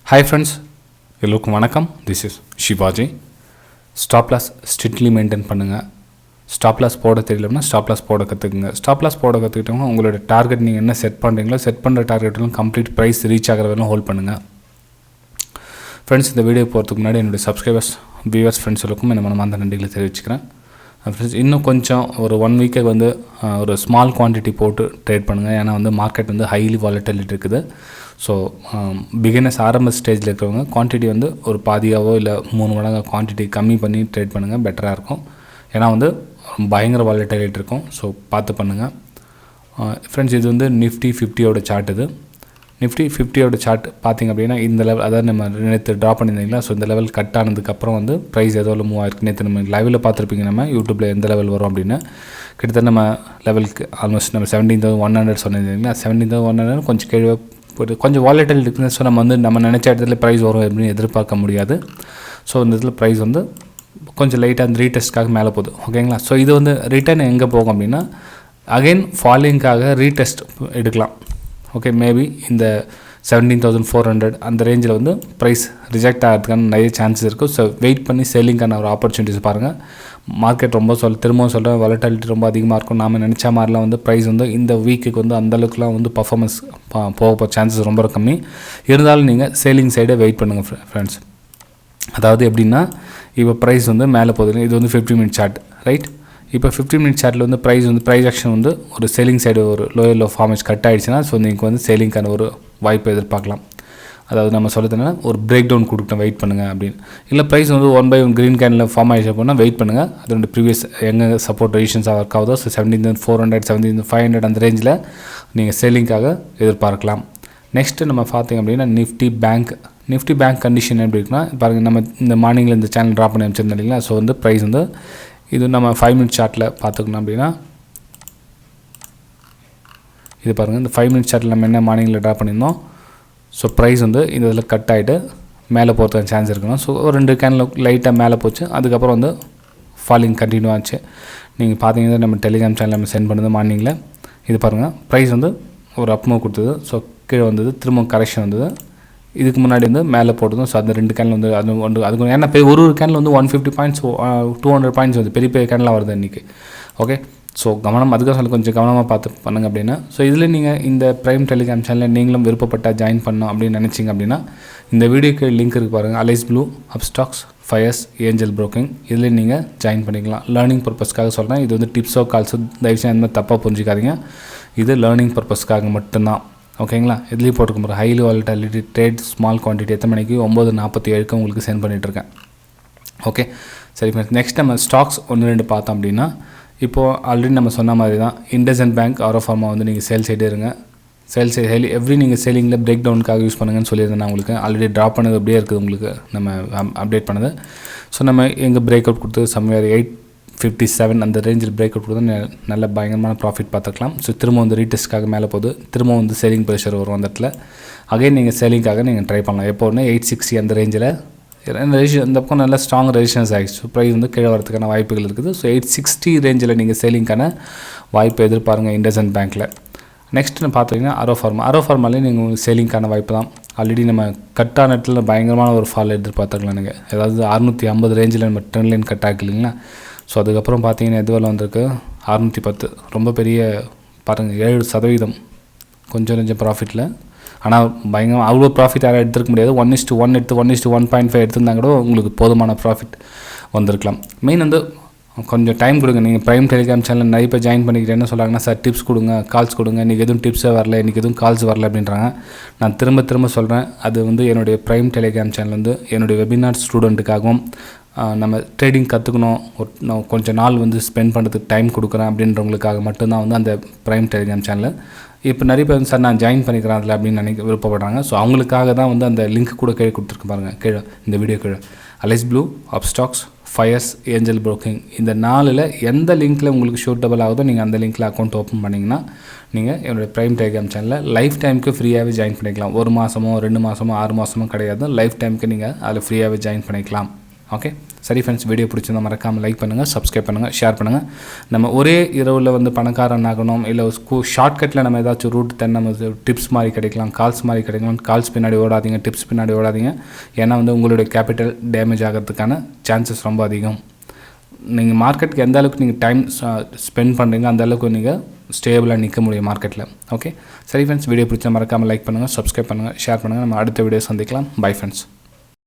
Hi friends, எல்லோருக்கும் வணக்கம். This is Shivaji. Stop loss strictly maintain பண்ணுங்க. Stop loss போட தெரியலனா stop loss போட கற்றுக்குங்க. Stop loss போட கற்றுக்கிட்டோம்னா உங்களோட டார்கெட் நீங்கள் என்ன செட் பண்ணுறீங்களோ செட் பண்ணுற டார்கெட்லாம் கம்ப்ளீட் ப்ரைஸ் ரீச் ஆகிற வரையும் ஹோல்ட் பண்ணுங்கள். ஃப்ரெண்ட்ஸ், இந்த வீடியோ போகிறதுக்கு முன்னாடி என்னுடைய சப்ஸ்கிரைபர்ஸ் வியூவர்ஸ் ஃப்ரெண்ட்ஸ் எல்லோருக்கும் என்ன மனமார்ந்த நன்றிகளை தெரிவிச்சுக்கிறேன். ஃப்ரெண்ட்ஸ், இன்னும் கொஞ்சம் ஒரு 1 வீக்கை வந்து ஒரு ஸ்மால் குவான்டிட்டி போட்டு ட்ரேட் பண்ணுங்கள். ஏன்னா வந்து மார்க்கெட் வந்து ஹைலி வாலட்டிலிட்டி இருக்குது. ஸோ பிகினர்ஸ் ஆரம்ப ஸ்டேஜில் இருக்கிறவங்க குவான்டிட்டி வந்து ஒரு பாதியாவோ இல்லை 3 மடங்கு குவான்டிட்டி கம்மி பண்ணி ட்ரேட் பண்ணுங்கள், பெட்டராக இருக்கும். ஏன்னா வந்து பயங்கர வாலட்டிலிட்டி இருக்கும். ஸோ பார்த்து பண்ணுங்கள். ஃப்ரெண்ட்ஸ், இது வந்து நிஃப்டி 50யோட சார்ட். இது நிஃப்டி 50யோட சார்ட் பார்த்திங்க அப்படின்னா இந்த லெவல், அதாவது நம்ம நேற்று ட்ரா பண்ணியிருந்தீங்களா, ஸோ இந்த லெவல் கட் ஆனதுக்கப்புறம் வந்து ப்ரைஸ் ஏதோ மூவ் ஆயிருக்கு. நேற்று நம்ம லைவில் பார்த்துருப்பீங்க நம்ம யூடியூப்பில் எந்த லெவல் வரும் அப்படின்னு. கிட்டத்தட்ட நம்ம லெவலுக்கு ஆல்மோஸ்ட் நம்ம 17,100 சொன்னிருந்தீங்களா, 17,100 கொஞ்சம் கீழே கொஞ்சம் வாலட்டில் இருக்குன்னு. ஸோ நம்ம நினச்ச இடத்துல ப்ரைஸ் வரும் அப்படின்னு எதிர்பார்க்க முடியாது. ஸோ இந்த இதில் ப்ரைஸ் வந்து கொஞ்சம் லைட்டாக அந்த ரீடெஸ்ட்காக மேலே போகுது. ஓகேங்களா. ஸோ இது வந்து ரிட்டர்ன் எங்கே போகும் அப்படின்னா அகெயின் ஃபாலிங்காக ரீடெஸ்ட் எடுக்கலாம். ஓகே, மேபி இந்த 17,400 அந்த ரேஞ்சில் வந்து ப்ரைஸ் ரிஜெக்ட் ஆகிறதுக்கான நிறைய சான்சஸ் இருக்குது. ஸோ வெயிட் பண்ணி செல்லிங்கான ஒரு ஆப்பர்ச்சுனிட்டிஸ் பாருங்கள். மார்க்கெட் ரொம்ப திரும்பவும் சொல்கிறேன், வாலட்டிலிட்டி ரொம்ப அதிகமாக இருக்கும். நாம் நினச்ச மாதிரிலாம் வந்து ப்ரைஸ் வந்து இந்த வீக்குக்கு வந்து அந்தளவுக்குலாம் வந்து பர்ஃபார்மன்ஸ் போக சான்சஸ் ரொம்ப கம்மி. இருந்தாலும் நீங்கள் சேலிங் சைடை வெயிட் பண்ணுங்கள் ஃப்ரெண்ட்ஸ். அதாவது எப்படின்னா, இப்போ ப்ரைஸ் வந்து மேலே போகுது. இது வந்து 50 மினிட் சார்ட், ரைட்? இப்போ 50 மினிட் சார்ட்டில் வந்து ப்ரைஸ் ஆக்ஷன் வந்து ஒரு சேலிங் சைடு ஒரு லோயர் லோ ஃபார்மேஜ் கட் ஆகிடுச்சுன்னா ஸோ நீங்கள் வந்து சேலிங்கான ஒரு வாய்ப்பை எதிர்பார்க்கலாம். அதாவது நம்ம சொல்கிறதுனா ஒரு பிரேக் டவுன் கொடுக்கணும், வெயிட் பண்ணுங்கள் அப்படின்னு. இல்லை ப்ரைஸ் வந்து 1/1 க்ரீன் கேனில் ஃபார்ம் ஆகிடுச்சு அப்படின்னா வெயிட் பண்ணுங்கள். அதோட ப்ரீவியஸ் எங்கே சப்போர்ட் ரெசிஸ்டன்ஸாக ஒர்க் ஆகுதோ, ஸோ 17,400 17,500 அந்த ரேஞ்சில் நீங்கள் சேலிங்காக எதிர்பார்க்கலாம். நெக்ஸ்ட்டு நம்ம பார்த்திங்க அப்படின்னா நிஃப்டி பேங்க் கண்டிஷன் எப்படி இருக்குன்னா பாருங்கள், நம்ம இந்த மார்னிங்கில் இந்த சேனல் ட்ரா பண்ணி வச்சுருந்தோம் இல்லைங்களா. ஸோ வந்து ப்ரைஸ் வந்து இது நம்ம 5 மினிட் சார்ட்டில் பார்த்துக்கணும் அப்படின்னா இது பாருங்கள், இந்த 5 மினிட் சார்ட்டில் நம்ம என்ன மார்னிங்கில் ட்ரா பண்ணியிருந்தோம். ஸோ ப்ரைஸ் வந்து இந்த இதில் கட் ஆகிட்டு மேலே போகிறதுக்கு சான்ஸ் இருக்கணும். ஸோ ஒரு 2 கேனில் லைட்டாக மேலே போச்சு. அதுக்கப்புறம் வந்து ஃபாலிங் கண்டினியூ ஆச்சு. நீங்கள் பார்த்தீங்கன்னா நம்ம டெலிகிராம் சேனல் நம்ம சென்ட் பண்ணது மார்னிங்கில். இது பாருங்கள், ப்ரைஸ் வந்து ஒரு அப்மூவ் கொடுத்தது. ஸோ கீழே வந்தது, திரும்ப கரெக்ஷன் வந்தது. இதுக்கு முன்னாடி வந்து மேலே போட்டதும். ஸோ அந்த 2 கேனில் வந்து அதுக்கு ஏன்னா ஒரு கேனில் வந்து 150 பாயிண்ட்ஸ் 200 பாயிண்ட்ஸ் வந்து பெரிய கேன்லாம் வருது இன்றைக்கி. ஓகே, ஸோ அதுக்காக சொல்லி கொஞ்சம் கவனமாக பார்த்து பண்ணுங்கள் அப்படின்னா. ஸோ இதில் நீங்கள் இந்த ப்ரைம் டெலிகிராம் சேனலில் நீங்களும் விருப்பப்பட்டால் ஜாயின் பண்ணோம் அப்படின்னு நினச்சிங்க அப்படின்னா இந்த வீடியோக்கு லிங்க் இருக்குது பாருங்கள். Alice Blue, Upstox, Fyers, Angel Broking, இதில் நீங்கள் ஜாயின் பண்ணிக்கலாம். லேர்னிங் பர்பஸ்க்காக சொல்கிறேன். இது வந்து டிப்ஸோ கால்ஸோ தயவுசெய்து அந்த மாதிரி தப்பாக புரிஞ்சிக்காதீங்க. இது லேர்னிங் பர்பஸ்க்காக மட்டும்தான். ஓகேங்களா. இதுலேயும் போட்டுக்க போகிறேன். Highly volatility trade small quantity எத்தனை மணிக்கு 9:47 உங்களுக்கு சென்ட் பண்ணிகிட்ருக்கேன். ஓகே, சரி ஃப்ரெண்ட்ஸ். நெக்ஸ்ட் நம்ம ஸ்டாக்ஸ் 1-2 பார்த்தோம் அப்படின்னா இப்போது ஆல்ரெடி நம்ம சொன்ன மாதிரி தான் இண்டஸ்இண்ட் பேங்க் ஆரோஃபார்மா வந்து நீங்கள் சேல் சைடு இருங்க. சேல் சைடு எவ்ரி நீங்கள் சேலிங்கில் பிரேக் டவுனுக்காக யூஸ் பண்ணுங்கன்னு சொல்லியிருந்தேன். நான் உங்களுக்கு ஆல்ரெடி ட்ராப் பண்ணது அப்படியே இருக்குது, உங்களுக்கு நம்ம அப்டேட் பண்ணது. ஸோ நம்ம எங்கள் பிரேக் அவுட் கொடுத்து சம்வேர் 857 அந்த ரேஞ்சில் பிரேக் அவுட் கொடுத்தா நல்ல பயங்கரமான ப்ராஃபிட் பார்த்துக்கலாம். ஸோ திரும்ப வந்து ரீடெஸ்ட்காக மேலே போகுது. திரும்ப வந்து சேலிங் ப்ரெஷர் வரும் அந்த இடத்துல. அகைன் நீங்கள் சேலிங்காக நீங்கள் ட்ரை பண்ணலாம். எப்போ ஒன்று 860 அந்த ரேஞ்சில் இந்த பக்கம் நல்ல ஸ்ட்ராங் ரெசிஸ்டன்ஸ் ஆகிடுச்சு. ஸோ ப்ரைஸ் வந்து கீழே வரதுக்கான வாய்ப்புகள் இருக்குது. ஸோ 860 ரேஞ்சில் நீங்கள் சேலிங்கான வாய்ப்பை எதிர்பாருங்கள் இண்டஸ்இண்ட் பேங்க்கில். நெக்ஸ்ட் பார்த்தீங்கன்னா ஆரோஃபார்மாலே நீங்கள் சேலிங்கான வாய்ப்பு தான். ஆல்ரெடி நம்ம கட்டான இடத்துல பயங்கரமான ஒரு ஃபால் எதிர்பார்த்துக்கலாம். நீங்கள் அதாவது 650 ரேஞ்சில் நம்ம ட்ரெண்ட் லைன் கட் ஆகி இல்லைங்களா. ஸோ அதுக்கப்புறம் பார்த்தீங்கன்னா எது வேலை வந்திருக்கு 610, ரொம்ப பெரிய பாருங்கள் 7% கொஞ்சம் ப்ராஃபிட்டில். ஆனால் பயங்கரம் அவ்வளோ ப்ராஃபிட் யாரும் எடுத்துருக்க முடியாது. 1:1 எடுத்து 1:1.5 எடுத்திருந்தால் கூட உங்களுக்கு போதுமான ப்ராஃபிட் வந்திருக்கலாம். மெயின் வந்து கொஞ்சம் டைம் கொடுங்க. நீங்கள் ப்ரைம் டெலிகிராம் சேனல் நிறைய பேர் ஜாயின் பண்ணிக்கிட்டு என்ன சொல்கிறாங்கன்னா, சார் டிப்ஸ் கொடுங்க, கால்ஸ் கொடுங்க, இன்றைக்கி எதுவும் டிப்ஸே வரல, இன்றைக்கி எதுவும் கால்ஸ் வரல அப்படின்றாங்க. நான் திரும்ப சொல்கிறேன், அது வந்து என்னுடைய ப்ரைம் டெலிகிராம் சேனல் வந்து என்னுடைய வெபினார் ஸ்டூடெண்ட்டுக்காகவும் நம்ம ட்ரேடிங் கற்றுக்கணும், நான் கொஞ்சம் நாள் வந்து ஸ்பெண்ட் பண்ணுறதுக்கு டைம் கொடுக்குறேன் அப்படின்றவங்களுக்காக மட்டும்தான் வந்து அந்த ப்ரைம் டெலிகிராம் சேனல். இப்போ நிறைய பேர் வந்து சார் நான் ஜாயின் பண்ணிக்கிறேன் அதில் அப்படின்னு விருப்பப்படுறாங்க. ஸோ அவங்களுக்காக தான் வந்து அந்த லிங்க் கூட கீழே கொடுத்துருக்கு பாருங்கள், கீழே இந்த வீடியோ கீழே. Alice Blue, Upstox, Fyers, Angel Broking, இந்த 4ல் எந்த லிங்க்கில் உங்களுக்கு ஷூட்டபிள் ஆகுதோ நீங்கள் அந்த லிங்க்கில் அக்கௌண்ட் ஓப்பன் பண்ணிங்கன்னா நீங்கள் என்னுடைய ப்ரைம் டெலிகிராம் சேனலில் லைஃப் டைமுக்கு ஃப்ரீயாகவே ஜாயின் பண்ணிக்கலாம். 1 மாதமோ 2 மாதமோ 6 மாதமோ கிடையாது, லைஃப் டைமுக்கு நீங்கள் அதில் ஃப்ரீயாகவே ஜாயின் பண்ணிக்கலாம். ஓகே, சரி ஃப்ரெண்ட்ஸ், வீடியோ பிடிச்சிருந்தா மறக்காமல் லைக் பண்ணுங்கள், சப்ஸ்கிரைப் பண்ணுங்கள், ஷேர் பண்ணுங்கள். நம்ம ஒரே இரவில் வந்து பணக்காரன் ஆகணும், இல்லை ஷார்ட்கட்டில் நம்ம ஏதாச்சும் ரூட் நம்ம டிப்ஸ் மாதிரி கிடைக்கலாம், கால்ஸ் மாதிரி கிடைக்கலாம். கால்ஸ் பின்னாடி ஓடாதீங்க, டிப்ஸ் பின்னாடி ஓடாதீங்க. ஏன்னா வந்து உங்களுடைய கேபிட்டல் டேமேஜ் ஆகிறதுக்கான சான்சஸ் ரொம்ப அதிகம். நீங்கள் மார்க்கெட்டுக்கு எந்த அளவுக்கு நீங்கள் டைம் ஸ்பெண்ட் பண்ணுறீங்க அந்த அளவுக்கு நீங்கள் ஸ்டேபிளாக நிற்க முடியும் மார்க்கெட்டில். ஓகே, சரி ஃப்ரெண்ட்ஸ், வீடியோ பிடிச்சா மறக்காமல் லைக் பண்ணுங்கள், சப்ஸ்கிரைப் பண்ணுங்கள், ஷேர் பண்ணுங்கள். நம்ம அடுத்த வீடியோ சந்திக்கலாம். Bye friends.